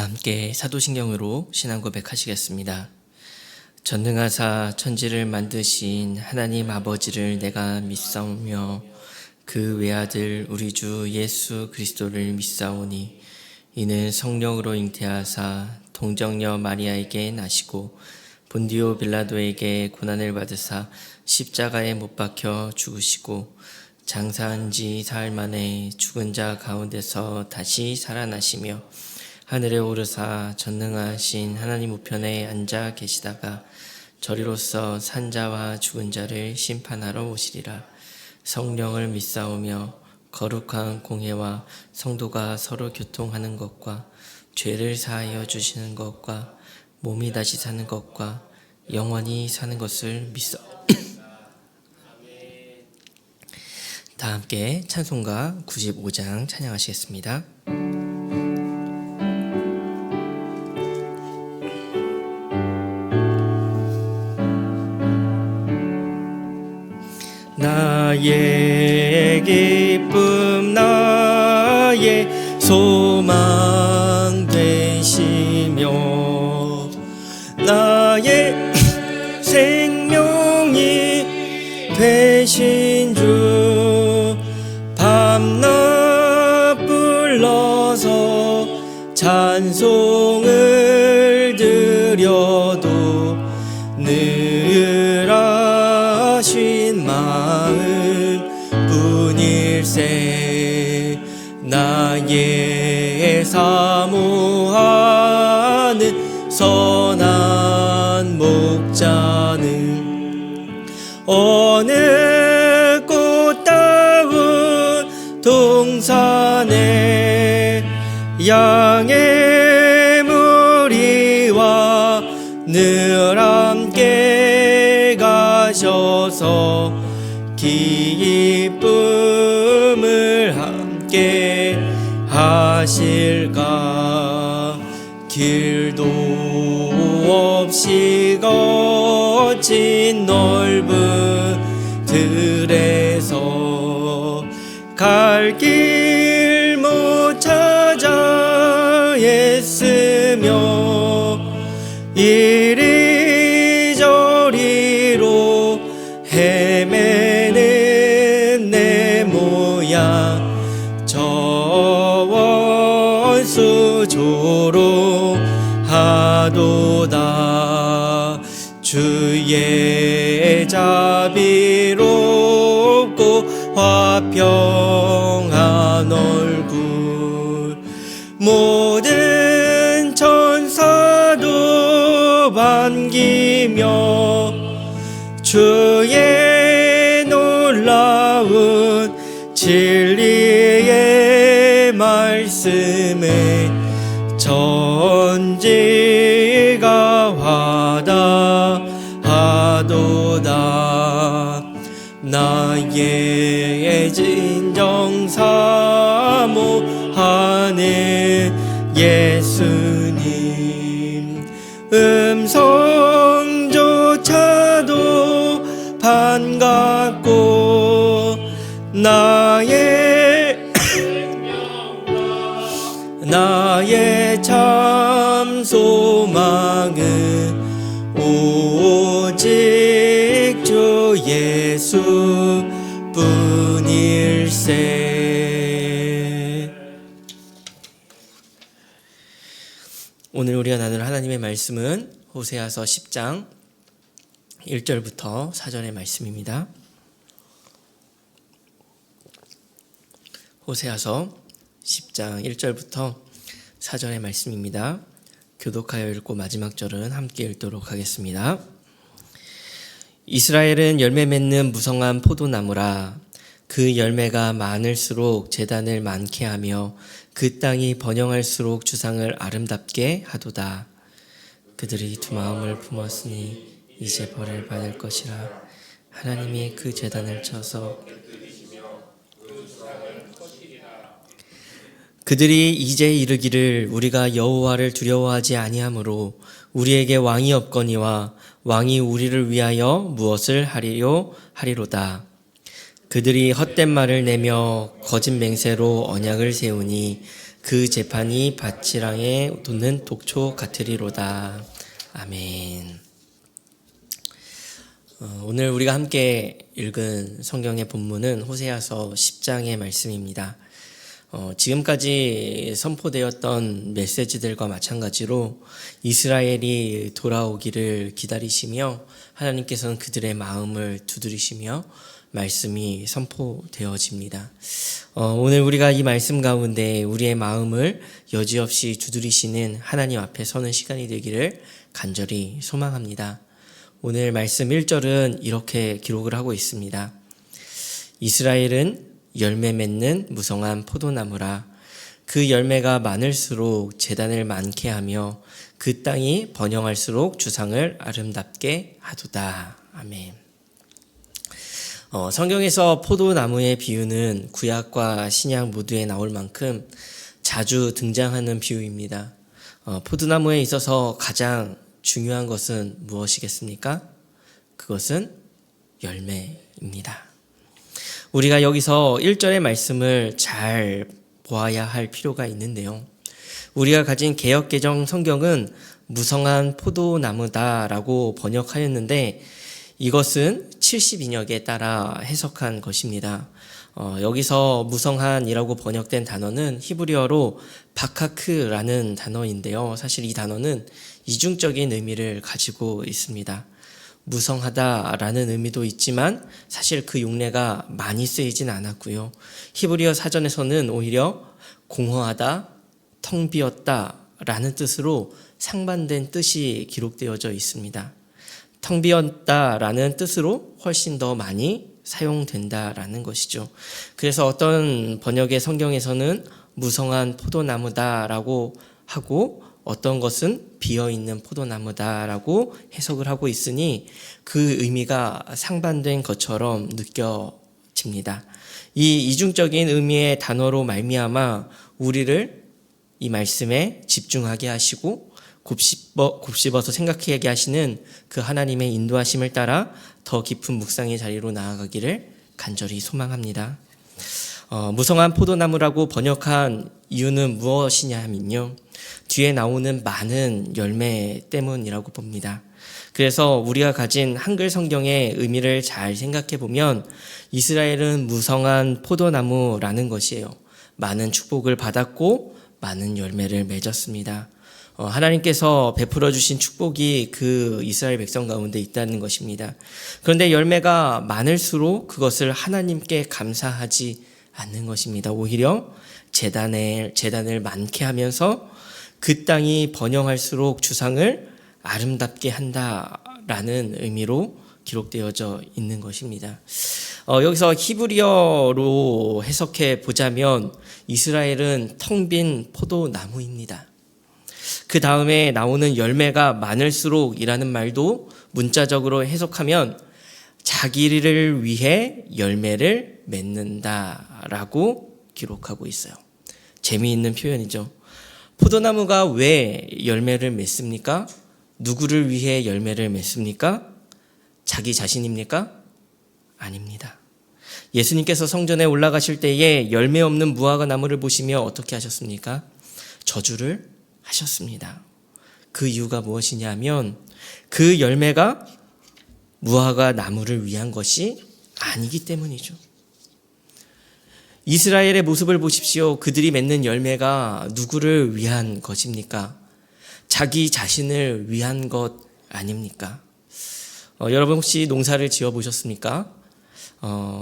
함께 사도신경으로 신앙 고백하시겠습니다. 전능하사 천지를 만드신 하나님 아버지를 내가 믿사오며 그 외아들 우리 주 예수 그리스도를 믿사오니 이는 성령으로 잉태하사 동정녀 마리아에게 나시고 본디오 빌라도에게 고난을 받으사 십자가에 못 박혀 죽으시고 장사한 지 사흘 만에 죽은 자 가운데서 다시 살아나시며 하늘에 오르사 전능하신 하나님 우편에 앉아 계시다가 저리로서 산 자와 죽은 자를 심판하러 오시리라. 성령을 믿사오며 거룩한 공회와 성도가 서로 교통하는 것과 죄를 사하여 주시는 것과 몸이 다시 사는 것과 영원히 사는 것을 믿사. 다 함께 찬송가 95장 찬양하시겠습니다. 나의 기쁨 나의 소망 되시며 나의 생명이 되신 주 밤낮 불러서 찬송을 드려도 늘 하신 마음 뿐일세. 나의 사모하는 선한 목자는 어느 꽃다운 동산에 양의 무리와 늘 함께 가셔서 기쁨을 함께 하실까. 길도 없이 거친 넓은 들에서 갈 길 못 찾아 애쓰며 이리저리로 헤매는 내 모양 저 원수 조롱하도다. 주의 자비롭고 화평한 얼굴 모든 천사도 반기며 주의 놀라운 진리의 말씀에 전지가 화답하도다. 나의 진정 사모하는 예수님 음성조차도 반갑고 나의 참 소망은 오직 주 예수 뿐일세. 오늘 우리가 나눌 하나님의 말씀은 호세아서 10장 1절부터 4절의 말씀입니다. 호세아서 10장 1절부터 4절의 말씀입니다. 교독하여 읽고 마지막 절은 함께 읽도록 하겠습니다. 이스라엘은 열매 맺는 무성한 포도나무라. 그 열매가 많을수록 제단을 많게 하며 그 땅이 번영할수록 주상을 아름답게 하도다. 그들이 두 마음을 품었으니 이제 벌을 받을 것이라. 하나님이 그 제단을 쳐서 그들이 이제 이르기를 우리가 여호와를 두려워하지 아니하므로 우리에게 왕이 없거니와 왕이 우리를 위하여 무엇을 하리요 하리로다. 그들이 헛된 말을 내며 거짓 맹세로 언약을 세우니 그 재판이 밭지랑에 돋는 독초 같으리로다. 아멘. 오늘 우리가 함께 읽은 성경의 본문은 호세아서 10장의 말씀입니다. 지금까지 선포되었던 메시지들과 마찬가지로 이스라엘이 돌아오기를 기다리시며 하나님께서는 그들의 마음을 두드리시며 말씀이 선포되어집니다. 오늘 우리가 이 말씀 가운데 우리의 마음을 여지없이 두드리시는 하나님 앞에 서는 시간이 되기를 간절히 소망합니다. 오늘 말씀 1절은 이렇게 기록을 하고 있습니다. 이스라엘은 열매 맺는 무성한 포도나무라. 그 열매가 많을수록 제단을 많게 하며 그 땅이 번영할수록 주상을 아름답게 하도다. 아멘. 성경에서 포도나무의 비유는 구약과 신약 모두에 나올 만큼 자주 등장하는 비유입니다. 포도나무에 있어서 가장 중요한 것은 무엇이겠습니까? 그것은 열매입니다. 우리가 여기서 1절의 말씀을 잘 보아야 할 필요가 있는데요. 우리가 가진 개역개정 성경은 무성한 포도나무다라고 번역하였는데 이것은 70인역에 따라 해석한 것입니다. 여기서 무성한이라고 번역된 단어는 히브리어로 바카크라는 단어인데요. 사실 이 단어는 이중적인 의미를 가지고 있습니다. 무성하다라는 의미도 있지만 사실 그 용례가 많이 쓰이진 않았고요. 히브리어 사전에서는 오히려 공허하다, 텅 비었다라는 뜻으로 상반된 뜻이 기록되어져 있습니다. 텅 비었다라는 뜻으로 훨씬 더 많이 사용된다라는 것이죠. 그래서 어떤 번역의 성경에서는 무성한 포도나무다라고 하고 어떤 것은 비어있는 포도나무다라고 해석을 하고 있으니 그 의미가 상반된 것처럼 느껴집니다. 이 이중적인 의미의 단어로 말미암아 우리를 이 말씀에 집중하게 하시고 곱씹어서 생각하게 하시는 그 하나님의 인도하심을 따라 더 깊은 묵상의 자리로 나아가기를 간절히 소망합니다. 무성한 포도나무라고 번역한 이유는 무엇이냐 하면요. 뒤에 나오는 많은 열매 때문이라고 봅니다. 그래서 우리가 가진 한글 성경의 의미를 잘 생각해 보면 이스라엘은 무성한 포도나무라는 것이에요. 많은 축복을 받았고 많은 열매를 맺었습니다. 하나님께서 베풀어 주신 축복이 그 이스라엘 백성 가운데 있다는 것입니다. 그런데 열매가 많을수록 그것을 하나님께 감사하지 않는 것입니다. 오히려 제단을 많게 하면서 그 땅이 번영할수록 주상을 아름답게 한다라는 의미로 기록되어져 있는 것입니다. 여기서 히브리어로 해석해 보자면 이스라엘은 텅 빈 포도나무입니다. 그 다음에 나오는 열매가 많을수록이라는 말도 문자적으로 해석하면 자기를 위해 열매를 맺는다라고 기록하고 있어요. 재미있는 표현이죠. 포도나무가 왜 열매를 맺습니까? 누구를 위해 열매를 맺습니까? 자기 자신입니까? 아닙니다. 예수님께서 성전에 올라가실 때에 열매 없는 무화과 나무를 보시며 어떻게 하셨습니까? 저주를 하셨습니다. 그 이유가 무엇이냐면 그 열매가 무화과 나무를 위한 것이 아니기 때문이죠. 이스라엘의 모습을 보십시오. 그들이 맺는 열매가 누구를 위한 것입니까? 자기 자신을 위한 것 아닙니까? 여러분 혹시 농사를 지어 보셨습니까?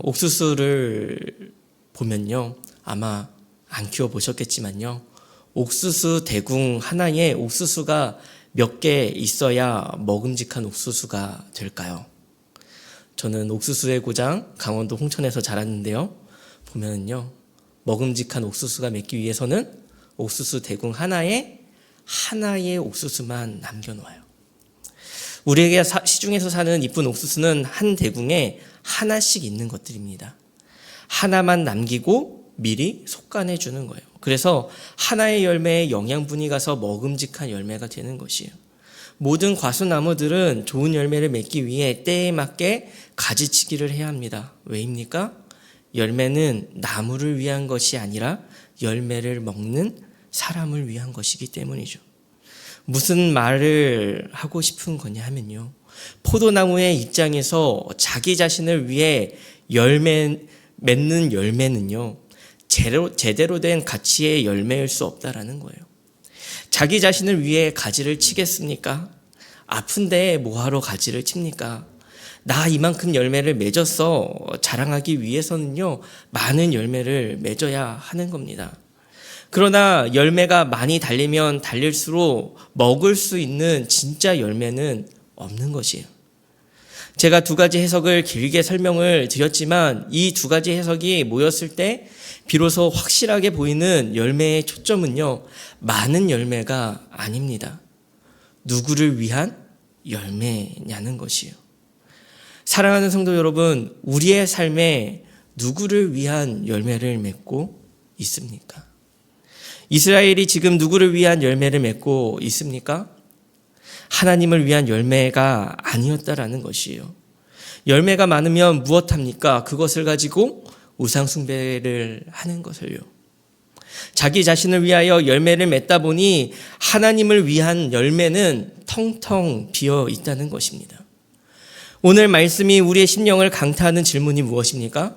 옥수수를 보면요. 아마 안 키워 보셨겠지만요. 옥수수 대궁 하나에 옥수수가 몇 개 있어야 먹음직한 옥수수가 될까요? 저는 옥수수의 고장 강원도 홍천에서 자랐는데요. 보면요. 먹음직한 옥수수가 맺기 위해서는 옥수수 대궁 하나에 하나의 옥수수만 남겨놓아요. 우리에게 시중에서 사는 이쁜 옥수수는 한 대궁에 하나씩 있는 것들입니다. 하나만 남기고 미리 속간해 주는 거예요. 그래서 하나의 열매에 영양분이 가서 먹음직한 열매가 되는 것이에요. 모든 과수나무들은 좋은 열매를 맺기 위해 때에 맞게 가지치기를 해야 합니다. 왜입니까? 열매는 나무를 위한 것이 아니라 열매를 먹는 사람을 위한 것이기 때문이죠. 무슨 말을 하고 싶은 거냐 하면요, 포도나무의 입장에서 자기 자신을 위해 맺는 열매는요, 제대로 된 가치의 열매일 수 없다라는 거예요. 자기 자신을 위해 가지를 치겠습니까? 아픈데 뭐하러 가지를 칩니까? 나 이만큼 열매를 맺었어 자랑하기 위해서는요, 많은 열매를 맺어야 하는 겁니다. 그러나 열매가 많이 달리면 달릴수록 먹을 수 있는 진짜 열매는 없는 것이에요. 제가 두 가지 해석을 길게 설명을 드렸지만 이 두 가지 해석이 모였을 때 비로소 확실하게 보이는 열매의 초점은요, 많은 열매가 아닙니다. 누구를 위한 열매냐는 것이에요. 사랑하는 성도 여러분, 우리의 삶에 누구를 위한 열매를 맺고 있습니까? 이스라엘이 지금 누구를 위한 열매를 맺고 있습니까? 하나님을 위한 열매가 아니었다라는 것이에요. 열매가 많으면 무엇합니까? 그것을 가지고 우상숭배를 하는 것을요. 자기 자신을 위하여 열매를 맺다 보니 하나님을 위한 열매는 텅텅 비어 있다는 것입니다. 오늘 말씀이 우리의 심령을 강타하는 질문이 무엇입니까?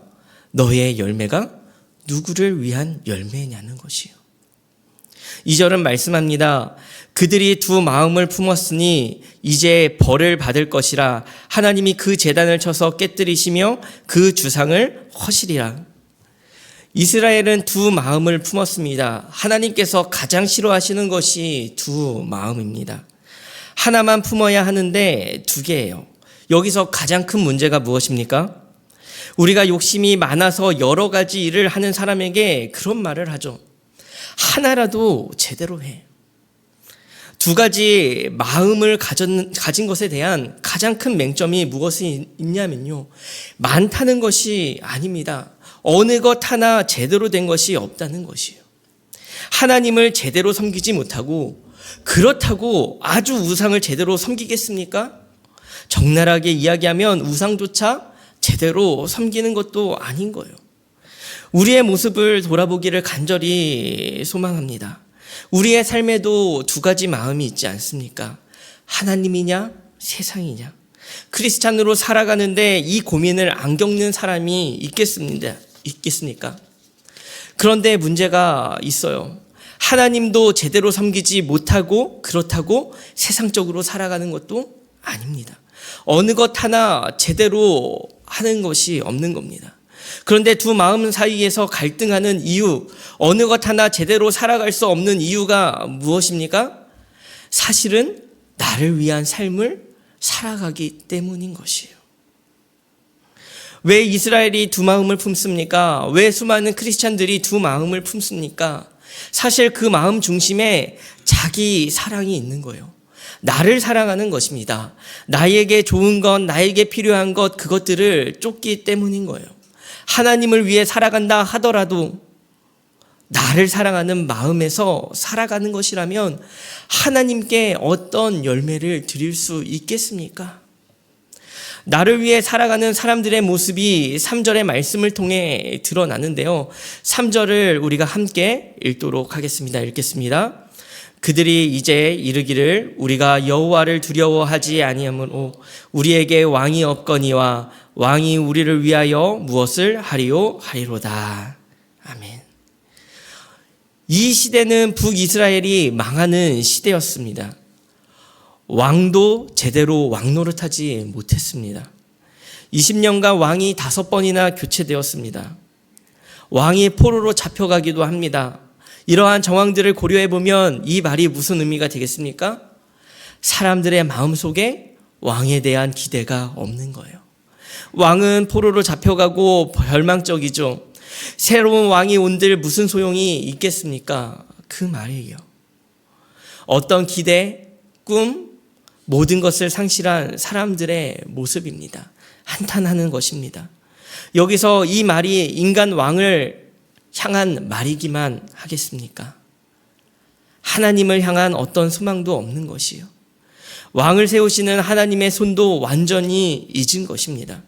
너의 열매가 누구를 위한 열매냐는 것이요. 2절은 말씀합니다. 그들이 두 마음을 품었으니 이제 벌을 받을 것이라. 하나님이 그 제단을 쳐서 깨뜨리시며 그 주상을 허시리라. 이스라엘은 두 마음을 품었습니다. 하나님께서 가장 싫어하시는 것이 두 마음입니다. 하나만 품어야 하는데 두 개예요. 여기서 가장 큰 문제가 무엇입니까? 우리가 욕심이 많아서 여러 가지 일을 하는 사람에게 그런 말을 하죠. 하나라도 제대로 해. 두 가지 마음을 가진 것에 대한 가장 큰 맹점이 무엇이 있냐면요, 많다는 것이 아닙니다. 어느 것 하나 제대로 된 것이 없다는 것이에요. 하나님을 제대로 섬기지 못하고 그렇다고 아주 우상을 제대로 섬기겠습니까? 적나라하게 이야기하면 우상조차 제대로 섬기는 것도 아닌 거예요. 우리의 모습을 돌아보기를 간절히 소망합니다. 우리의 삶에도 두 가지 마음이 있지 않습니까? 하나님이냐 세상이냐. 크리스찬으로 살아가는데 이 고민을 안 겪는 사람이 있겠습니까? 그런데 문제가 있어요. 하나님도 제대로 섬기지 못하고 그렇다고 세상적으로 살아가는 것도 아닙니다. 어느 것 하나 제대로 하는 것이 없는 겁니다. 그런데 두 마음 사이에서 갈등하는 이유, 어느 것 하나 제대로 살아갈 수 없는 이유가 무엇입니까? 사실은 나를 위한 삶을 살아가기 때문인 것이에요. 왜 이스라엘이 두 마음을 품습니까? 왜 수많은 크리스찬들이 두 마음을 품습니까? 사실 그 마음 중심에 자기 사랑이 있는 거예요. 나를 사랑하는 것입니다. 나에게 좋은 것, 나에게 필요한 것, 그것들을 쫓기 때문인 거예요. 하나님을 위해 살아간다 하더라도 나를 사랑하는 마음에서 살아가는 것이라면 하나님께 어떤 열매를 드릴 수 있겠습니까? 나를 위해 살아가는 사람들의 모습이 3절의 말씀을 통해 드러나는데요. 3절을 우리가 함께 읽도록 하겠습니다. 읽겠습니다. 그들이 이제 이르기를 우리가 여호와를 두려워하지 아니하므로 우리에게 왕이 없거니와 왕이 우리를 위하여 무엇을 하리요 하리로다. 아멘. 이 시대는 북이스라엘이 망하는 시대였습니다. 왕도 제대로 왕노릇하지 못했습니다. 20년간 왕이 5번이나 교체되었습니다. 왕이 포로로 잡혀가기도 합니다. 이러한 정황들을 고려해 보면 이 말이 무슨 의미가 되겠습니까? 사람들의 마음속에 왕에 대한 기대가 없는 거예요. 왕은 포로로 잡혀가고 멸망적이죠. 새로운 왕이 온들 무슨 소용이 있겠습니까? 그 말이에요. 어떤 기대, 꿈, 모든 것을 상실한 사람들의 모습입니다. 한탄하는 것입니다. 여기서 이 말이 인간 왕을 향한 말이기만 하겠습니까? 하나님을 향한 어떤 소망도 없는 것이요. 왕을 세우시는 하나님의 손도 완전히 잊은 것입니다.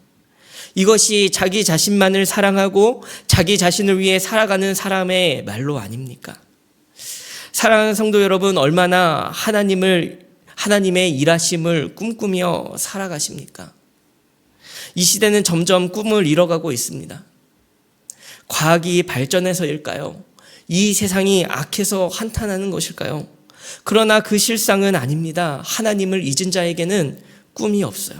이것이 자기 자신만을 사랑하고 자기 자신을 위해 살아가는 사람의 말로 아닙니까? 사랑하는 성도 여러분, 얼마나 하나님의 일하심을 꿈꾸며 살아가십니까? 이 시대는 점점 꿈을 잃어가고 있습니다. 과학이 발전해서일까요? 이 세상이 악해서 한탄하는 것일까요? 그러나 그 실상은 아닙니다. 하나님을 잊은 자에게는 꿈이 없어요.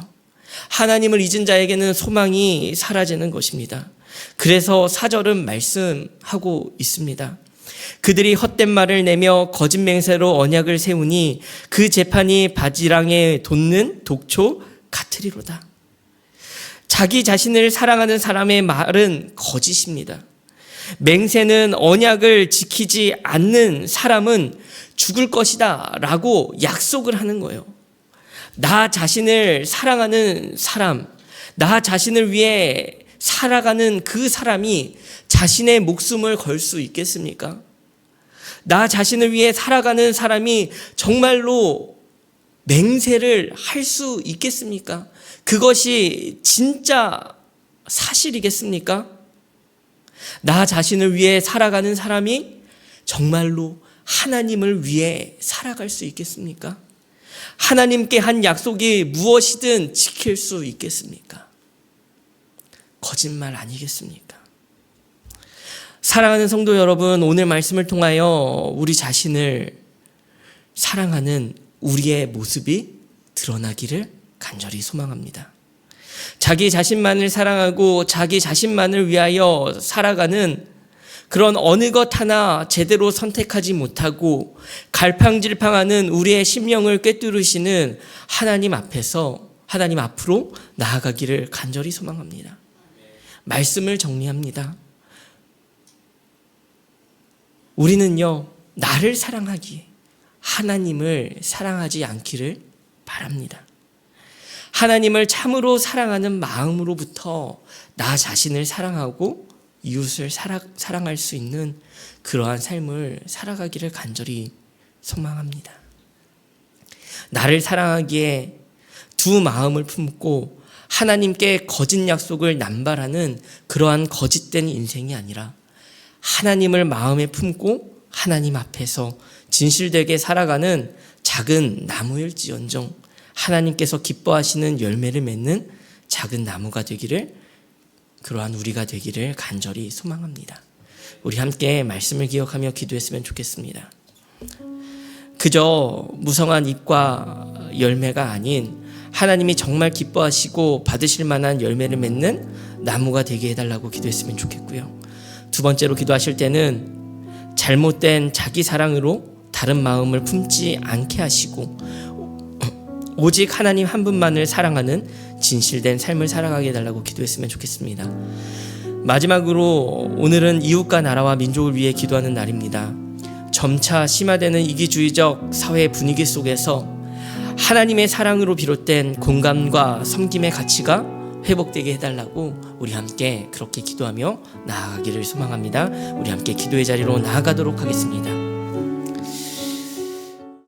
하나님을 잊은 자에게는 소망이 사라지는 것입니다. 그래서 4절은 말씀하고 있습니다. 그들이 헛된 말을 내며 거짓 맹세로 언약을 세우니 그 재판이 바지랑에 돋는 독초 같으리로다. 자기 자신을 사랑하는 사람의 말은 거짓입니다. 맹세는 언약을 지키지 않는 사람은 죽을 것이다 라고 약속을 하는 거예요. 나 자신을 사랑하는 사람, 나 자신을 위해 살아가는 그 사람이 자신의 목숨을 걸 수 있겠습니까? 나 자신을 위해 살아가는 사람이 정말로 맹세를 할 수 있겠습니까? 그것이 진짜 사실이겠습니까? 나 자신을 위해 살아가는 사람이 정말로 하나님을 위해 살아갈 수 있겠습니까? 하나님께 한 약속이 무엇이든 지킬 수 있겠습니까? 거짓말 아니겠습니까? 사랑하는 성도 여러분, 오늘 말씀을 통하여 우리 자신을 사랑하는 우리의 모습이 드러나기를 간절히 소망합니다. 자기 자신만을 사랑하고 자기 자신만을 위하여 살아가는 그런 어느 것 하나 제대로 선택하지 못하고 갈팡질팡하는 우리의 심령을 꿰뚫으시는 하나님 앞으로 나아가기를 간절히 소망합니다. 말씀을 정리합니다. 우리는요, 나를 사랑하기에 하나님을 사랑하지 않기를 바랍니다. 하나님을 참으로 사랑하는 마음으로부터 나 자신을 사랑하고 이웃을 사랑할 수 있는 그러한 삶을 살아가기를 간절히 소망합니다. 나를 사랑하기에 두 마음을 품고 하나님께 거짓 약속을 남발하는 그러한 거짓된 인생이 아니라 하나님을 마음에 품고 하나님 앞에서 진실되게 살아가는 작은 나무일지언정 하나님께서 기뻐하시는 열매를 맺는 작은 나무가 되기를, 그러한 우리가 되기를 간절히 소망합니다. 우리 함께 말씀을 기억하며 기도했으면 좋겠습니다. 그저 무성한 잎과 열매가 아닌 하나님이 정말 기뻐하시고 받으실 만한 열매를 맺는 나무가 되게 해달라고 기도했으면 좋겠고요. 두 번째로 기도하실 때는 잘못된 자기 사랑으로 다른 마음을 품지 않게 하시고 오직 하나님 한 분만을 사랑하는 진실된 삶을 살아가게 해달라고 기도했으면 좋겠습니다. 마지막으로 오늘은 이웃과 나라와 민족을 위해 기도하는 날입니다. 점차 심화되는 이기주의적 사회 분위기 속에서 하나님의 사랑으로 비롯된 공감과 섬김의 가치가 회복되게 해달라고 우리 함께 그렇게 기도하며 나아가기를 소망합니다. 우리 함께 기도의 자리로 나아가도록 하겠습니다.